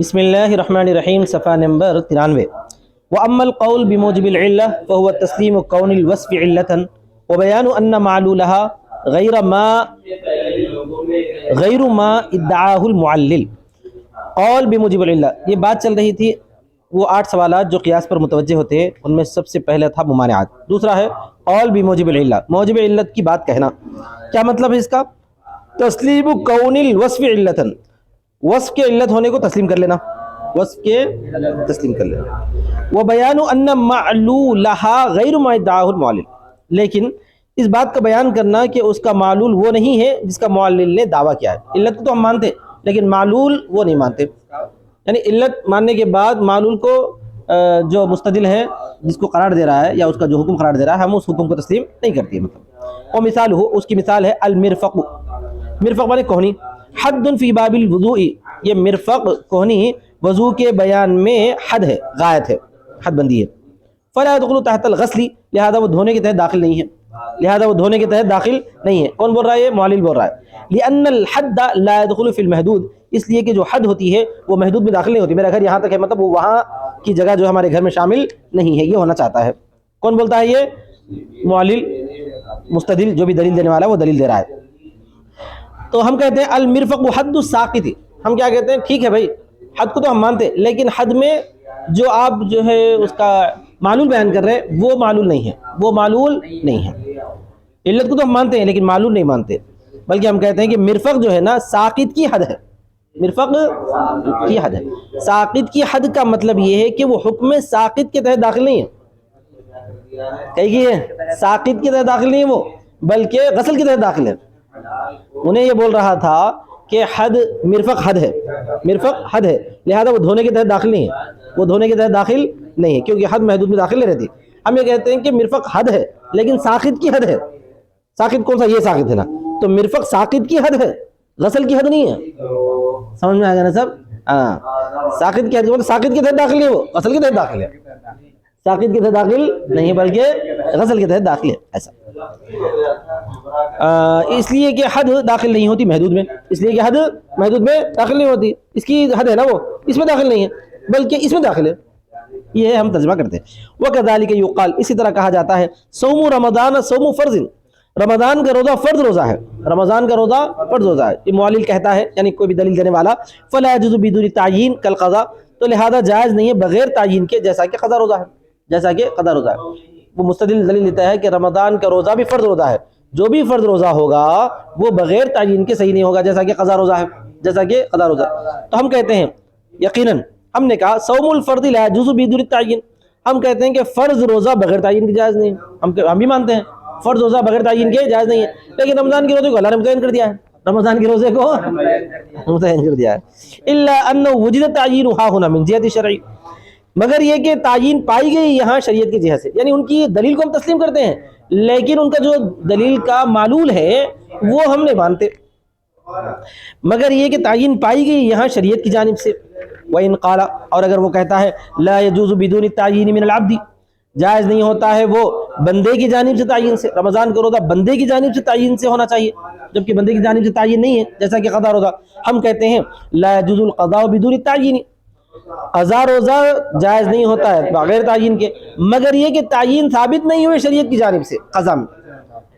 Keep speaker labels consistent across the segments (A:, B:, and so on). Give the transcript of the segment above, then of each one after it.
A: بسم اللہ الرحمن الرحیم، صفحہ نمبر 93۔ وَأَمَّا الْقَوْلُ بِمُوجِبِ الْعِلَّةِ فَهُوَ تَسْلِيمُ كَوْنِ الْوَصْفِ عِلَّةً وَبَيَانُ أَنَّ مَعْلُولَهَا غَيْرُ مَا ادَّعَاهُ الْمُعَلِّلُ۔ قول بموجب العلہ، یہ بات چل رہی تھی وہ 8 سوالات جو قیاس پر متوجہ ہوتے ہیں، ان میں سب سے پہلا تھا ممانعات، دوسرا ہے قول بموجب العلہ، موجب علت کی بات کہنا۔ کیا مطلب ہے اس کا؟ تسلیم کون الوصف علۃ، وصف کے علت ہونے کو تسلیم کر لینا، وصف کے تسلیم کر لینا۔ وبیان ان معلولها غیر ما ادعاه المعلل، لیکن اس بات کا بیان کرنا کہ اس کا معلول وہ نہیں ہے جس کا معلل نے دعویٰ کیا ہے۔ علت کو تو ہم مانتے لیکن معلول وہ نہیں مانتے، یعنی علت ماننے کے بعد معلول کو جو مستدل ہے، جس کو قرار دے رہا ہے یا اس کا جو حکم قرار دے رہا ہے، ہم اس حکم کو تسلیم نہیں کرتے ہیں۔ مطلب اور مثال ہو، اس کی مثال ہے المرفق، مرفق مانے کوہنی، حد فی باب الوضوء، یہ مرفق کوہنی وضو کے بیان میں حد ہے، غایت ہے، حد بندی ہے۔ فلا يدخل تحت الغسل، لہذا وہ دھونے کے تحت داخل نہیں ہے، لہذا وہ دھونے کے تحت داخل نہیں ہے۔ کون بول رہا ہے؟ معلل بول رہا ہے۔ لأن الحد لا يدخل في المحدود، اس لیے کہ جو حد ہوتی ہے وہ محدود میں داخل نہیں ہوتی۔ میرا گھر یہاں تک ہے، مطلب وہ وہاں کی جگہ جو ہمارے گھر میں شامل نہیں ہے، یہ ہونا چاہتا ہے۔ کون بولتا ہے؟ یہ معلل، مستدل جو بھی دلیل دینے والا ہے وہ دلیل دے رہا ہے۔ تو ہم کہتے ہیں المرفق حد الساقط، ہم کیا کہتے ہیں؟ ٹھیک ہے بھائی، حد کو تو ہم مانتے، لیکن حد میں جو آپ جو ہے اس کا معلول بیان کر رہے ہیں وہ معلول نہیں ہے، وہ معلول نہیں ہے۔ علت کو تو ہم مانتے ہیں لیکن معلول نہیں مانتے، بلکہ ہم کہتے ہیں کہ مرفق جو ہے نا ساقط کی حد ہے، مرفق کی حد ہے۔ ساقط کی حد کا مطلب یہ ہے کہ وہ حکم ساقط کے تحت داخل نہیں ہے، کہیں گے ساقط کے تحت داخل نہیں ہے وہ، بلکہ غسل کے تحت داخل ہے۔ انہیں یہ بول رہا تھا کہ حد، مرفق حد ہے، مرفق حد ہے، لہذا وہ دھونے کے تحت داخل نہیں ہے، وہ دھونے کے تحت داخل نہیں ہے کیونکہ حد محدود میں داخل نہیں رہتی۔ ہم یہ کہتے ہیں کہ مرفق حد ہے لیکن ساقط کی حد ہے۔ ساقط کون سا؟ یہ ساقط ہے نا، تو مرفق ساقط کی حد ہے، غسل کی حد نہیں ہے۔ سمجھ میں آ گیا نا سب؟ ہاں، ساقط کی حد، ساقط کے تحت داخل نہیں ہے، وہ غسل کے تحت داخل ہے، ساقط کے تحت داخل نہیں ہے بلکہ غسل کے تحت داخل ہے۔ ایسا اس لیے کہ حد داخل نہیں ہوتی محدود میں، اس لیے کہ حد محدود میں داخل نہیں ہوتی، اس کی حد ہے نا وہ اس میں داخل نہیں ہے بلکہ اس میں داخل ہے، یہ ہم ترجمہ کرتے ہیں۔ وَكَذَلِكَ يُقَالُ، اسی طرح کہا جاتا ہے صوم رمضان صوم فرض، رمضان کا روزہ فرض روزہ ہے، رمضان کا روزہ فرض روزہ ہے، یہ معلل کہتا ہے، یعنی کوئی بھی دلیل دینے والا۔ فَلَا يَجُوزُ بِدُونِ تَعْيِين كَالْقَضَاء، تو لہذا جائز نہیں ہے بغیر تعیین کے، جیسا کہ قضا روزہ ہے، جیسا کہ قضا روزہ ہے۔ وہ مستدل دلیل دیتا ہے کہ رمضان کا روزہ بھی فرض روزہ ہے، جو بھی فرض روزہ ہوگا وہ بغیر تعیین کے صحیح نہیں ہوگا، جیسا کہ قضا روزہ ہے، جیسا کہ قضا روزہ ہے۔ تو ہم کہتے ہیں یقیناً، ہم نے کہا صوم الفرض لا يجوز بدون التعیین، ہم کہتے ہیں کہ فرض روزہ بغیر تعیین کے جائز نہیں ہے، ہم بھی مانتے ہیں فرض روزہ بغیر تعیین کے جائز نہیں ہے، لیکن رمضان کے روزے کو اللہ نے متعین کر دیا ہے، رمضان کے روزے کو متعین کر دیا ہے۔ الا ان وجد تعیین ها هنا من جهت الشرع، مگر یہ کہ تعیین پائی گئی یہاں شریعت کی جہت سے، یعنی ان کی دلیل کو ہم تسلیم کرتے ہیں لیکن ان کا جو دلیل کا معلول ہے وہ ہم نہیں مانتے، مگر یہ کہ تعیین پائی گئی یہاں شریعت کی جانب سے۔ وَإِنْ قَالَ، اور اگر وہ کہتا ہے لا يجوز بدون التعیین من العبد، جائز نہیں ہوتا ہے وہ بندے کی جانب سے تعیین سے، رمضان کا روزہ بندے کی جانب سے تعیین سے ہونا چاہیے جبکہ بندے کی جانب سے تعیین نہیں ہے، جیسا کہ قضا روزہ۔ ہم کہتے ہیں لا يجوز القضاء بدون التعیین، قضا روزہ جائز نہیں ہوتا ہے بغیر تعیین کے، مگر یہ کہ تعیین ثابت نہیں ہوئے شریعت کی جانب سے۔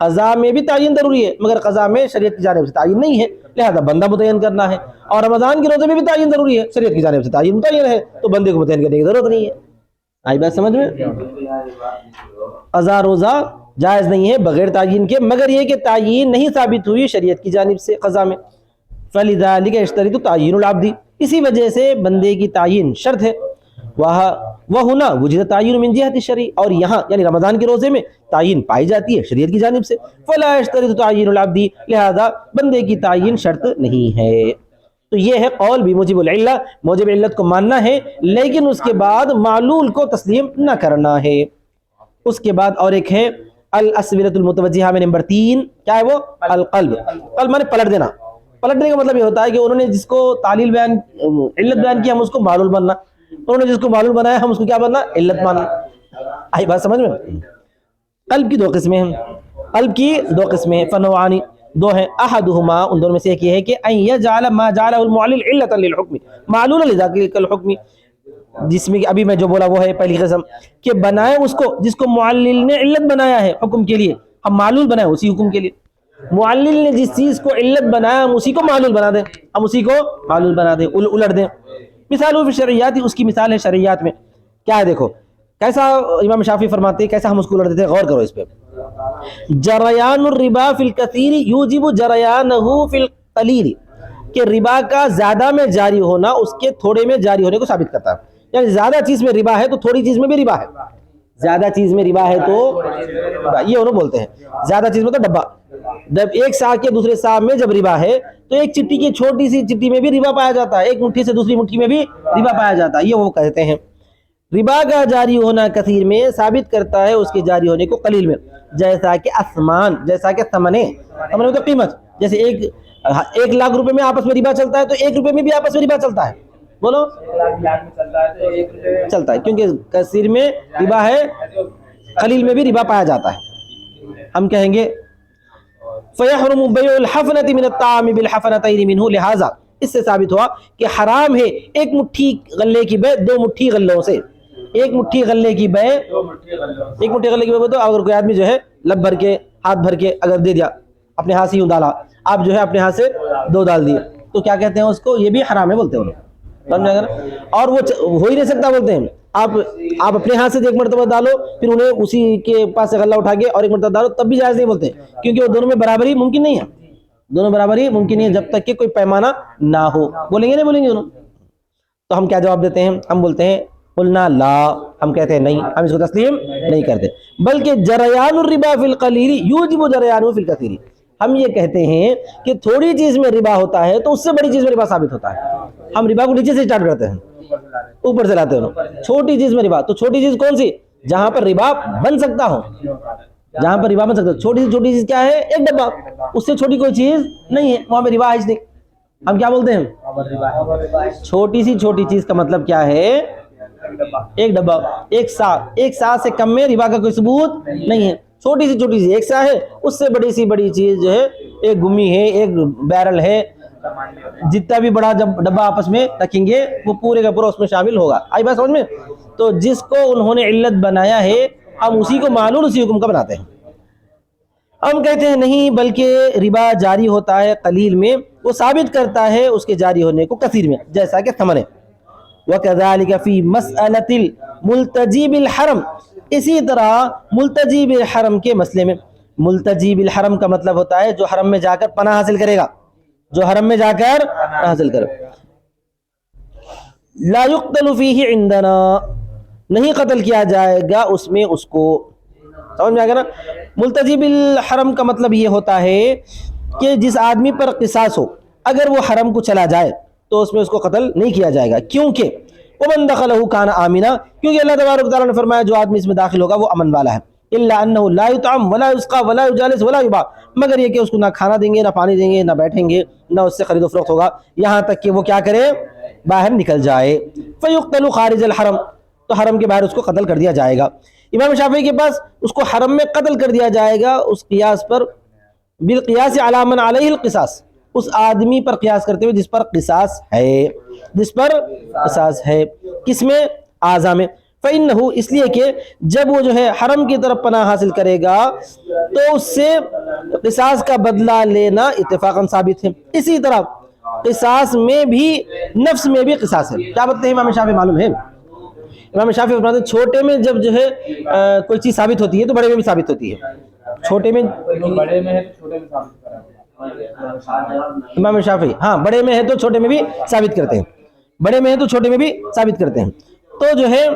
A: قضا میں بھی تعیین ضروری ہے مگر قضا میں شریعت کی جانب سے تعیین نہیں ہے، لہذا بندہ متعین کرنا ہے، اور رمضان کے روزے میں بھی تعیین ضروری ہے، شریعت کی جانب سے تعیین متعین ہے تو بندے کو متعین کرنے کی ضرورت نہیں ہے۔ آئی بات سمجھ میں؟ قضا روزہ جائز نہیں ہے بغیر تعیین کے، مگر یہ کہ تعیین نہیں ثابت ہوئی شریعت کی جانب سے قضا میں۔ فَلِذَلِكَ يَشْتَرِطُ تَعْيِينُ الْعَبْدِ، اسی وجہ سے بندے کی تعیین شرط ہے۔ وَهُنَا وُجِدَ تَعْيِينُ مِنْ جِهَةِ الشَّرْعِ، اور یہاں یعنی رمضان کے روزے میں تعیین پائی جاتی ہے شریعت کی جانب سے۔ فَلَا يَشْتَرِطُ تَعْيِينُ الْعَبْدِ، لہذا بندے کی تعیین شرط نہیں ہے۔ تو یہ ہے قول بموجب العلہ، موجب علت کو ماننا ہے لیکن اس کے بعد معلول کو تسلیم نہ کرنا ہے۔ اس کے بعد اور ایک ہے الاسئلۃ المتوجہہ میں نمبر 3، کیا ہے وہ؟ القلب، قلب مانے پلٹ دینا۔ پلٹنے کا مطلب یہ ہوتا ہے کہ انہوں نے جس کو تعلیل بیان، علت بیان کی، ہم اس کو معلول ماننا، انہوں نے جس کو معلول بنایا ہم اس کو کیا ماننا؟ علت ماننا۔ آئی بات سمجھ میں؟ قلب کی دو قسمیں ہیں، قلب کی دو قسمیں ہیں، فنوعانی، دو ہیں، احدہما ان دونوں میں سے ایک یہ ہے کہ ان یجعل ما جعلہ المعلل علۃ للحکم معلولا لذاک الحکم، جس میں ابھی میں جو بولا وہ ہے پہلی قسم کہ بنائے اس کو جس کو معلل نے علت بنایا ہے حکم کے لیے، ہم معلول بنائے اسی حکم کے لیے، معلل نے جس چیز کو علت بنایا ہم اسی کو معلول بنا دیں، ہم اسی کو معلول بنا دیں، الٹ دیں۔ مثال فی شرعیات، اس کی مثال ہے شرعیات میں کیا ہے، دیکھو کیسا امام شافعی فرماتے ہیں، کیسا ہم اس کو الٹ دیتے ہیں، غور کرو اس پہ۔ جریان الربا فی الکثیر یوجب جریانہ فی القلیل، کہ ربا کا زیادہ میں جاری ہونا اس کے تھوڑے میں جاری ہونے کو ثابت کرتا ہے، یعنی زیادہ چیز میں ربا ہے تو تھوڑی چیز میں بھی ربا ہے، زیادہ چیز میں ربا ہے تو یہ انہوں بولتے ہیں زیادہ چیز میں تو ڈبا، جب ایک سا کے دوسرے سا میں جب ربا ہے تو ایک چٹی کی چھوٹی سی چٹی میں بھی ربا پایا جاتا ہے، ایک مٹھی سے دوسری مٹھی میں بھی ربا پایا جاتا ہے، یہ وہ کہتے ہیں ربا کا جاری ہونا کثیر میں ثابت کرتا ہے اس کے جاری ہونے کو قلیل میں، جیسا کہ اسمان، جیسا کہ ثمنے تو قیمت، جیسے ایک لاکھ روپے میں آپس میں ربا چلتا ہے تو ایک روپے میں بھی آپس میں ربا چلتا ہے، بولو چلتا ہے، کیونکہ کثیر میں ربا ہے، قلیل میں بھی ربا پایا جاتا ہے۔ ہم کہیں گے فَيَحْرُمُ بَيْعُ الْحَفْنَةِ مِنَ الطَّعَامِ بِالْحَفْنَتَيْنِ مِنْهُ، لہٰذا اس سے ثابت ہوا کہ حرام ہے ایک مٹھی غلے کی بے دو مٹھی غلوں سے، ایک مٹھی غلے کی بے تو اگر کوئی آدمی جو ہے لب بھر کے ہاتھ بھر کے اگر دے دیا، اپنے ہاتھ سے یوں ڈالا، آپ جو ہے اپنے ہاتھ سے دو ڈال دیے تو کیا کہتے ہیں اس کو، یہ بھی حرام ہے بولتے ہیں سمجھا گا، اور وہ ہو ہی نہیں سکتا بولتے ہیں، آپ اپنے ہاتھ سے ایک مرتبہ ڈالو پھر انہیں اسی کے پاس سے غلہ اٹھا کے اور ایک مرتبہ ڈالو تب بھی جائز نہیں بولتے، کیونکہ وہ دونوں میں برابری ممکن نہیں ہے، دونوں برابری ممکن نہیں ہے جب تک کہ کوئی پیمانہ نہ ہو، بولیں گے نہیں بولیں گے دونوں، تو ہم کیا جواب دیتے ہیں، ہم بولتے ہیں قلنا لا، ہم کہتے ہیں نہیں، ہم اس کو تسلیم نہیں کرتے، بلکہ جریان الربا فی القلیل یوجب جریانہ فی الکثیر، ہم یہ کہتے ہیں کہ تھوڑی چیز میں ربا ہوتا ہے تو اس سے بڑی چیز میں ربا ثابت ہوتا ہے، ہم ربا کو نیچے سے اسٹارٹ کرتے ہیں اوپر سے لاتے ہیں، چھوٹی چیز میں ربا، تو چھوٹی چیز کون سی، جہاں پر ربا بن سکتا ہو، جہاں پر ربا بن سکتا ہے، چھوٹی چیز کیا ہے، ایک ڈبہ، اس سے چھوٹی کوئی چیز نہیں ہے، وہاں پہ ربا ہے نہیں، ہم کیا بولتے ہیں چھوٹی چیز کا مطلب کیا ہے، ایک ڈبہ، ایک سا سے کم میں ربا کا کوئی ثبوت نہیں ہے، چھوٹی سی ایک سا ہے، اس سے بڑی چیز جو ہے ایک گمی ہے، ایک بیرل ہے، جتنا بھی بڑا جب ڈبہ آپس میں رکھیں گے وہ پورے کا پورا اس میں شامل ہوگا، آئی بات سمجھ میں، تو جس کو انہوں نے علت بنایا ہے ہم اسی کو معلول اسی حکم کا بناتے ہیں، ہم کہتے ہیں نہیں، بلکہ ربا جاری ہوتا ہے قلیل میں، وہ ثابت کرتا ہے اس کے جاری ہونے کو کثیر میں، جیسا کہ ثمن ہے، وَكَذَلِكَ فِي مَسْأَلَةِ الْمُلْتَجِي بِالْحَرَمِ، اسی طرح ملتجی بالحرم کے مسئلے میں، ملتجی بالحرم کا مطلب ہوتا ہے جو حرم میں جا کر پناہ حاصل کرے گا، جو حرم میں جا کر حاصل کرے، لا يقتل فیہ عندنا، نہیں قتل کیا جائے گا اس میں اس کو، سمجھ میں آ گیا نا، ملتجی بالحرم کا مطلب یہ ہوتا ہے کہ جس آدمی پر قصاص ہو، اگر وہ حرم کو چلا جائے تو اس میں اس کو قتل نہیں کیا جائے گا، کیونکہ وَمَنْ دَخَلَهُ كَانَ آمِنًا، کیونکہ اللہ تبارک و تعالیٰ نے فرمایا جو آدمی اس میں داخل ہوگا وہ امن والا ہے، إِلَّا أَنَّهُ لَا يُطْعَمْ وَلَا يُسْقَى وَلَا يُجَالِسُ وَلَا يُبَاعُ، مگر یہ کہ اس کو نہ کھانا دیں گے، نہ پانی دیں گے، نہ بیٹھیں گے، نہ اس سے خرید و فروخت ہوگا، یہاں تک کہ وہ کیا کرے، باہر نکل جائے، فَيُقْتَلُ خَارِجَ الْحَرَمِ، تو حرم کے باہر اس کو قتل کر دیا جائے گا، امام شافعی کے پاس اس کو حرم میں قتل کر دیا جائے گا اس قیاس پر، بالقیاس علی من علیہ القصاص، اس آدمی پر قیاس کرتے ہوئے جس پر قصاص ہے، جس پر قصاص ہے، کس میں، اعضاء میں، فإنہ، اس لیے کہ جب وہ جو ہے حرم کی طرف پناہ حاصل کرے گا تو اس سے قصاص کا بدلہ لینا اتفاقاً ثابت ہے، اسی طرح قصاص میں بھی، نفس میں بھی قصاص ہے، کیا بتتے ہیں امام شافعی معلوم ہے، امام شافعی فرماتے ہیں چھوٹے میں جب جو ہے کوئی چیز ثابت ہوتی ہے تو بڑے میں بھی ثابت ہوتی ہے، چھوٹے میں بڑے میں ہے تو چھوٹے میں ثابت کرا، امام شافعی ہاں بڑے میں ہے تو چھوٹے میں بھی ثابت کرتے ہیں، بڑے میں ہے تو چھوٹے میں بھی ثابت کرتے ہیں، تو جو ہے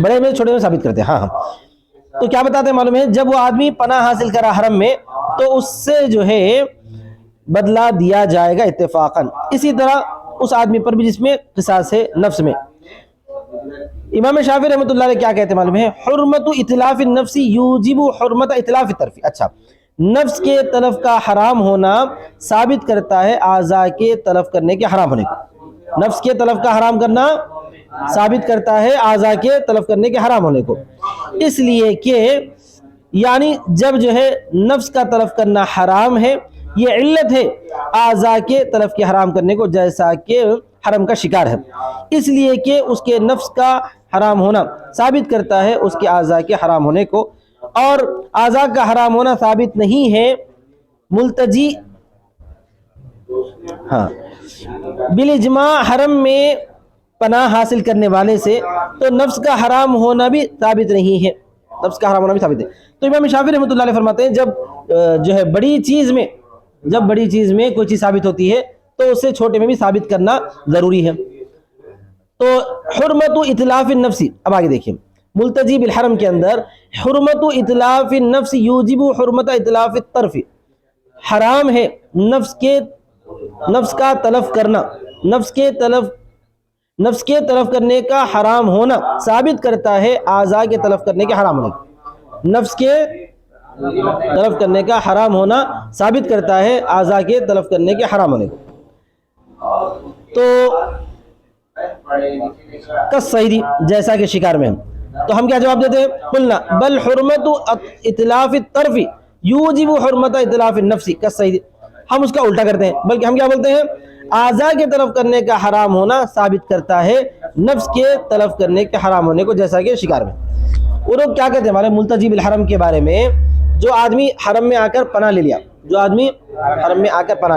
A: بڑے میں چھوٹے میں ثابت کرتے ہیں، ہاں تو کیا بتاتے ہیں معلوم ہے، جب وہ آدمی پناہ حاصل کرا حرم میں تو اس سے جو ہے بدلہ دیا جائے گا اتفاقاً، اسی طرح اس آدمی پر بھی جس میں قصاص ہے نفس میں، امام شافعی رحمۃ اللہ علیہ کیا کہتے ہیں معلوم ہے، حرمت اتلاف النفس یوجب حرمت اتلاف الطرف، اچھا نفس کے تلف کا حرام ہونا ثابت کرتا ہے اعضاء کے تلف کرنے کے حرام ہونے کو، نفس کے تلف کا حرام کرنا ثابت کرتا ہے اعضاء کے تلف کرنے کے حرام ہونے کو، اس لیے کہ یعنی جب جو ہے نفس کا تلف کرنا حرام ہے، یہ علت ہے اعضاء کے تلف کے حرام کرنے کو، جیسا کہ حرم کا شکار ہے، اس لیے کہ اس کے نفس کا حرام ہونا ثابت کرتا ہے اس کے اعضاء کے حرام ہونے کو، اور اعضاء کا حرام ہونا ثابت نہیں ہے ملتجی بالاجماع حرم میں پناہ حاصل کرنے والے سے، تو نفس کا حرام ہونا بھی ثابت نہیں ہے، نفس کا حرام ہونا بھی ثابت ہے۔ تو امام شافعی رحمۃ اللہ علیہ فرماتے ہیں جب جو ہے بڑی چیز میں کوئی چیز ثابت ہوتی ہے تو اسے چھوٹے میں بھی ثابت کرنا ضروری ہے۔ تو حرمت اتلاف النفس، اب آگے دیکھیں ملتجی بالحرم کے اندر حرمت اتلاف النفس یوجب حرمت اتلاف الطرف، حرام ہے نفس کا تلف کرنا، نفس کے تلف کرنے کا حرام ہونا ثابت کرتا ہے اعضاء کے تلف کرنے کے حرام ہونے کو، نفس کے تلف کرنے کا حرام ہونا ثابت کرتا ہے اعضاء کے تلف کرنے کے حرام ہونے کو۔ تو کالصید، جیسا کہ شکار میں تو ہم کیا جواب دیتے ہیں؟ قلنا بل حرمت اتلاف الطرف یوجب حرمت اتلاف النفس کالصید، ہم اس کا الٹا کرتے ہیں، بلکہ ہم کیا بولتے ہیں اعضاء کے تلف کرنے کا حرام ہونا ثابت کرتا ہے نفس کے تلف کرنے کے حرام ہونے کو، جیسا کہ شکار میں۔ وہ لوگ کیا کہتے ہیں ہمارے ملتجی بالحرم کے بارے میں؟ جو آدمی حرم میں آ کر پناہ لے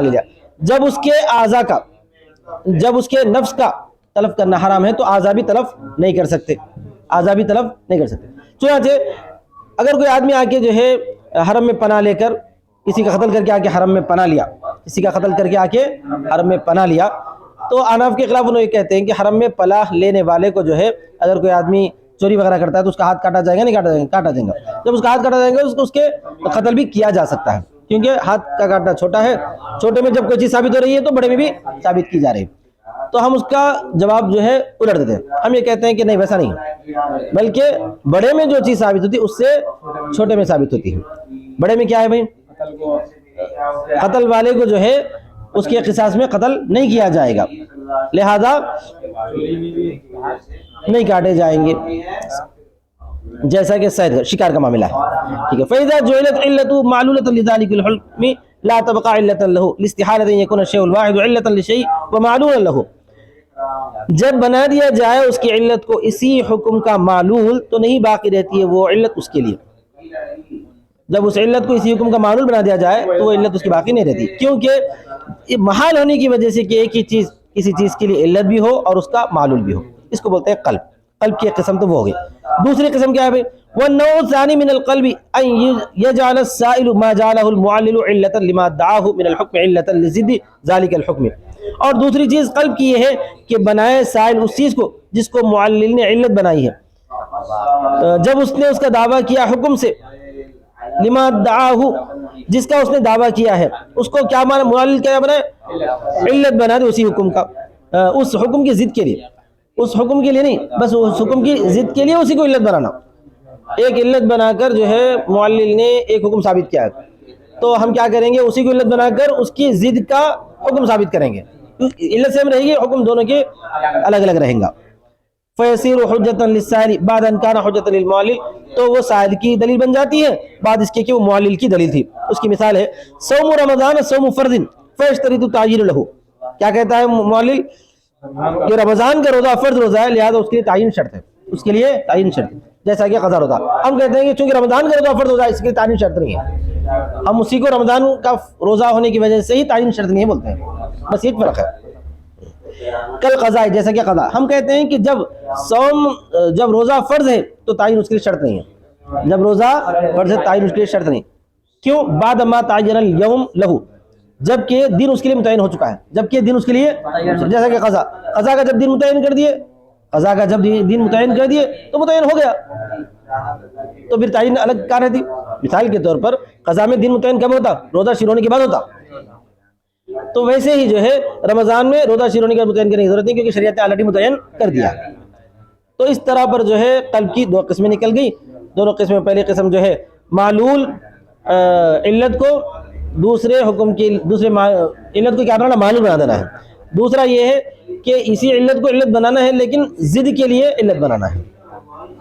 A: لیا، جب اس کے اعضاء کا، جب اس کے نفس کا تلف کرنا حرام ہے تو اعضاء بھی تلف نہیں کر سکتے، چنانچہ اگر کوئی آدمی آ کے جو ہے حرم میں پناہ لے کر کسی کا قتل کر کے آ کے حرم میں پناہ لیا، تو احناف کے خلاف انہوں یہ کہتے ہیں کہ حرم میں پناہ لینے والے کو جو ہے اگر کوئی آدمی چوری وغیرہ کرتا ہے تو اس کا ہاتھ کاٹا جائے گا، نہیں کاٹا جائے گا، جب اس کا ہاتھ کاٹا جائے گا اس کے قتل بھی کیا جا سکتا ہے، کیونکہ ہاتھ کا کاٹنا چھوٹا ہے، چھوٹے میں جب کوئی چیز ثابت ہو رہی ہے تو بڑے میں بھی ثابت کی جا رہی ہے۔ تو ہم اس کا جواب جو ہے الٹ دیتے ہیں، ہم یہ کہتے ہیں کہ نہیں ویسا نہیں ہے، بلکہ بڑے میں جو چیز ثابت ہوتی ہے اس سے چھوٹے میں ثابت ہوتی ہے۔ بڑے میں کیا ہے بھائی؟ قتل والے کو جو ہے اس کے قصاص میں قتل نہیں کیا جائے گا، لہذا نہیں کاٹے جائیں گے، جیسا کہ صید شکار کا معاملہ ہے، ٹھیک ہے۔ فَإِذَا جُعِلَتْ عِلَّةُ مَعْلُولَةً لِذَلِكَ الْحُكْمِ لَا تَبْقَى عِلَّةً لَهُ لِاسْتِحَالَةٍ أَن يَكُونَ الشَّيْءُ الْوَاحِدُ عِلَّةً لِشَيْءٍ وَمَعْلُولًا لَهُ، جب بنا دیا جائے اس کی علت کو اسی حکم کا معلول تو نہیں باقی رہتی ہے وہ علت اس کے لیے، جب اس علت کو اسی حکم کا معلول بنا دیا جائے تو وہ علت اس کی باقی نہیں رہتی، کیونکہ محال ہونے کی وجہ سے کہ ایک ہی چیز کسی چیز کے لیے علت بھی ہو اور اس کا معلول بھی ہو، اس کو بولتے ہیں قلب کی ایک قسم تو وہ ہوگی۔ دوسری قسم کیا ہے بھائی؟ والنوع الثاني من القلب ان يجعل السائل ما جعله المعلل علة لما ادعاه من الحكم علة لضد ذلك الحكم، اور دوسری چیز قلب کی یہ ہے کہ بنائے سائل اس چیز کو جس کو معلل نے علت بنائی ہے، جب اس نے اس کا دعویٰ کیا حکم سے، لما ادعاه جس کا اس نے دعویٰ کیا ہے، اس کو کیا مانا؟ معلل کیا بنائے؟ علت بنا دے اسی حکم کا، اس حکم کی ضد کے لیے، اس حکم کے لیے نہیں، بس اس حکم کی ضد کے لیے اسی کو علت بنانا، ایک علت بنا کر جو ہے معلل نے ایک حکم ثابت کیا ہے تو ہم کیا کریں گے؟ اسی کو علت بنا کر اس کی ضد کا حکم ثابت کریں گے، علت سیم رہے گی، حکم دونوں کے الگ الگ رہیں گا۔ فَيَصِيرُ حُجَّةً لِلسَّائِلِ بَعْدَ أَنْ كَانَ حُجَّةً لِلْمُعَلِّلِ، تو وہ سائل کی دلیل بن جاتی ہے بعد اس کے کہ وہ معلل کی دلیل تھی۔ اس کی مثال ہے صوم رمضان صوم فرض فَيَشْتَرِطُ التَّعْيِينُ لَهُ، کیا کہتا ہے معلل کہ رمضان کا روزہ فرض روزہ ہے لہذا اس کے لیے تعین شرط ہے، اس کے لیے تعین شرط، جیسا کہ قضا روزہ۔ ہم کہتے ہیں کہ چونکہ رمضان کا روزہ فرض روزہ ہے اس کے لیے تعین شرط نہیں ہے، ہم اسی کو رمضان کا روزہ ہونے کی وجہ سے ہی تعین شرط نہیں ہے بولتے ہیں، بس ایک فرق ہے۔ کل قضا ہے، جیسا کہ قضا، ہم کہتے ہیں کہ جب روزہ فرض ہے تو تعین اس کے لیے شرط نہیں ہے، جب روزہ فرض ہے تعین اس کے لیے شرط نہیں، کیوں؟ بعد ما تعین الیوم لہو، جبکہ دن اس کے لیے متعین ہو چکا ہے، جبکہ دن اس کے لیے، جیسا کہ قضا کا جب دن متعین کر دیے، قضا کا جب دن متعین کر دیے تو متعین ہو گیا، تو پھر تعین الگ کہاں رہتی؟ مثال کے طور پر قضا میں دن متعین کب ہوتا؟ روزہ شروع ہونے کے بعد ہوتا، تو ویسے ہی جو ہے رمضان میں روزہ شروع ہونے کے بعد متعین کرنے کی ضرورت نہیں کیونکہ شریعت نے آلریڈی متعین کر دیا۔ تو اس طرح پر جو ہے قلب کی دو قسمیں نکل گئی، دونوں قسمیں، پہلی قسم جو ہے معلول علت کو دوسرے حکم کی، دوسرے علت کو کیا بنانا؟ معلول بنا دینا ہے، دوسرا یہ ہے کہ اسی علت کو علت بنانا ہے لیکن ضد کے لیے علت بنانا ہے.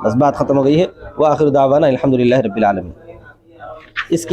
A: بس بات ختم ہو گئی ہے. وآخر دعوانا الحمدللہ رب العالمین. اس